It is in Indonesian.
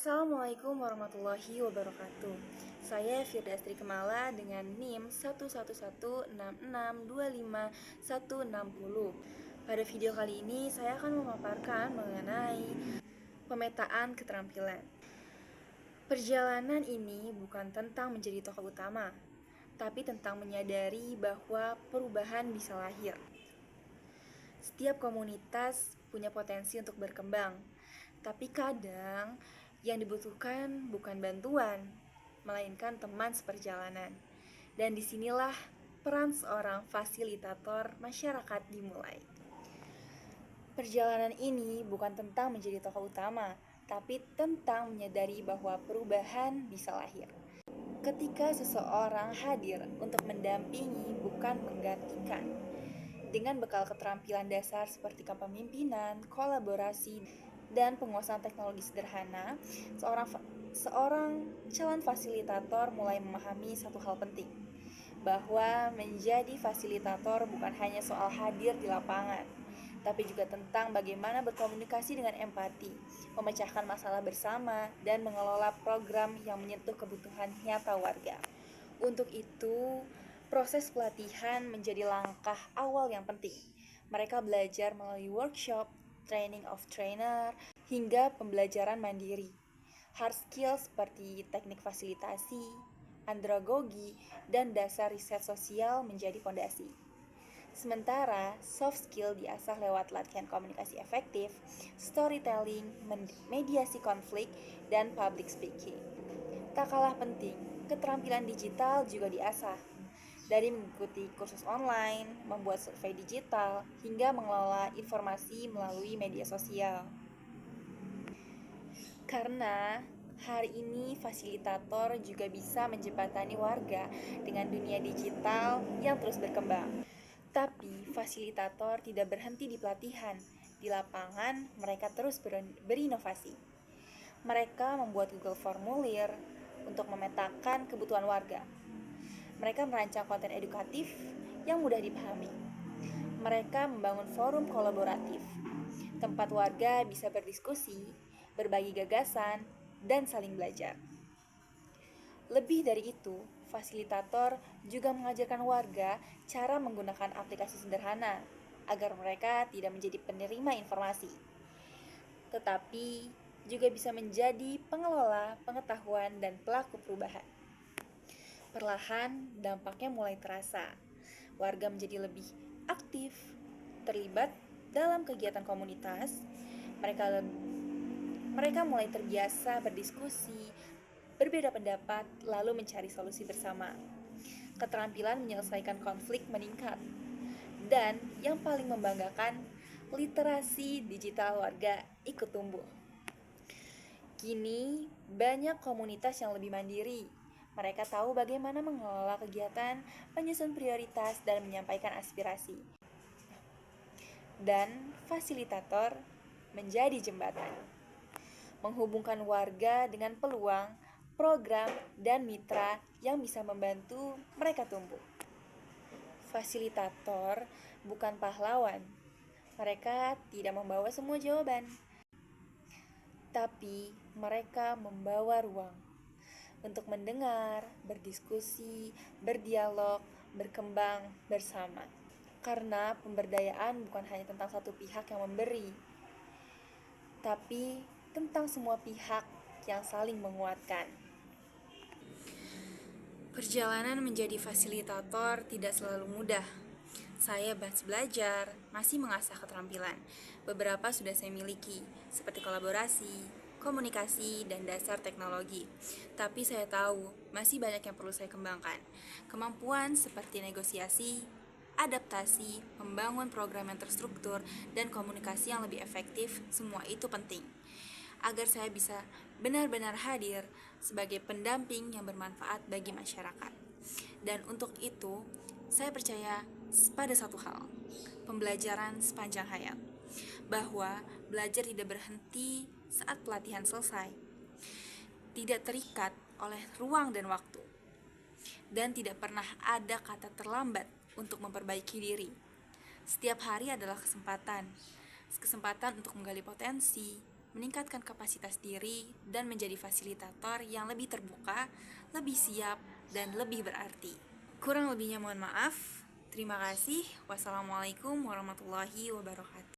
Assalamualaikum warahmatullahi wabarakatuh. Saya Firdastri Kemala dengan NIM 11166256160. Pada video kali ini saya akan memaparkan mengenai pemetaan keterampilan. Perjalanan ini bukan tentang menjadi tokoh utama, tapi tentang menyadari bahwa perubahan bisa lahir. Setiap komunitas punya potensi untuk berkembang, tapi kadang yang dibutuhkan bukan bantuan, melainkan teman seperjalanan. Dan disinilah peran seorang fasilitator masyarakat dimulai. Perjalanan ini bukan tentang menjadi tokoh utama, tapi tentang menyadari bahwa perubahan bisa lahir. Ketika seseorang hadir untuk mendampingi, bukan menggantikan. Dengan bekal keterampilan dasar seperti kepemimpinan, kolaborasi, dan penguasaan teknologi sederhana, seorang calon fasilitator mulai memahami satu hal penting, bahwa menjadi fasilitator bukan hanya soal hadir di lapangan, tapi juga tentang bagaimana berkomunikasi dengan empati, memecahkan masalah bersama, dan mengelola program yang menyentuh kebutuhan nyata warga. Untuk itu, proses pelatihan menjadi langkah awal yang penting. Mereka belajar melalui workshop, training of trainer, hingga pembelajaran mandiri. Hard skills seperti teknik fasilitasi, andragogi, dan dasar riset sosial menjadi fondasi. Sementara soft skill diasah lewat latihan komunikasi efektif, storytelling, mediasi konflik, dan public speaking. Tak kalah penting, keterampilan digital juga diasah. Dari mengikuti kursus online, membuat survei digital, hingga mengelola informasi melalui media sosial. Karena hari ini fasilitator juga bisa menjembatani warga dengan dunia digital yang terus berkembang. Tapi fasilitator tidak berhenti di pelatihan. Di lapangan, mereka terus berinovasi. Mereka membuat Google Formulir untuk memetakan kebutuhan warga. Mereka merancang konten edukatif yang mudah dipahami. Mereka membangun forum kolaboratif, tempat warga bisa berdiskusi, berbagi gagasan, dan saling belajar. Lebih dari itu, fasilitator juga mengajarkan warga cara menggunakan aplikasi sederhana agar mereka tidak menjadi penerima informasi, tetapi juga bisa menjadi pengelola pengetahuan dan pelaku perubahan. Perlahan, dampaknya mulai terasa. Warga menjadi lebih aktif, terlibat dalam kegiatan komunitas. Mereka mulai terbiasa berdiskusi, berbeda pendapat, lalu mencari solusi bersama. Keterampilan menyelesaikan konflik meningkat. Dan yang paling membanggakan, literasi digital warga ikut tumbuh. Kini, banyak komunitas yang lebih mandiri. Mereka tahu bagaimana mengelola kegiatan, menyusun prioritas, dan menyampaikan aspirasi. Dan fasilitator menjadi jembatan, menghubungkan warga dengan peluang, program, dan mitra yang bisa membantu mereka tumbuh. Fasilitator bukan pahlawan. Mereka tidak membawa semua jawaban, tapi mereka membawa ruang untuk mendengar, berdiskusi, berdialog, berkembang bersama. Karena pemberdayaan bukan hanya tentang satu pihak yang memberi, tapi tentang semua pihak yang saling menguatkan. Perjalanan menjadi fasilitator tidak selalu mudah. Saya masih belajar, masih mengasah keterampilan. Beberapa sudah saya miliki, seperti kolaborasi, komunikasi, dan dasar teknologi. Tapi saya tahu masih banyak yang perlu saya kembangkan. Kemampuan seperti negosiasi, adaptasi, membangun program yang terstruktur, dan komunikasi yang lebih efektif, semua itu penting agar saya bisa benar-benar hadir sebagai pendamping yang bermanfaat bagi masyarakat. Dan untuk itu, saya percaya pada satu hal, pembelajaran sepanjang hayat, bahwa belajar tidak berhenti saat pelatihan selesai, tidak terikat oleh ruang dan waktu, dan tidak pernah ada kata terlambat untuk memperbaiki diri. Setiap hari adalah kesempatan untuk menggali potensi, meningkatkan kapasitas diri, dan menjadi fasilitator yang lebih terbuka, lebih siap, dan lebih berarti. Kurang lebihnya mohon maaf. Terima kasih. Wassalamualaikum warahmatullahi wabarakatuh.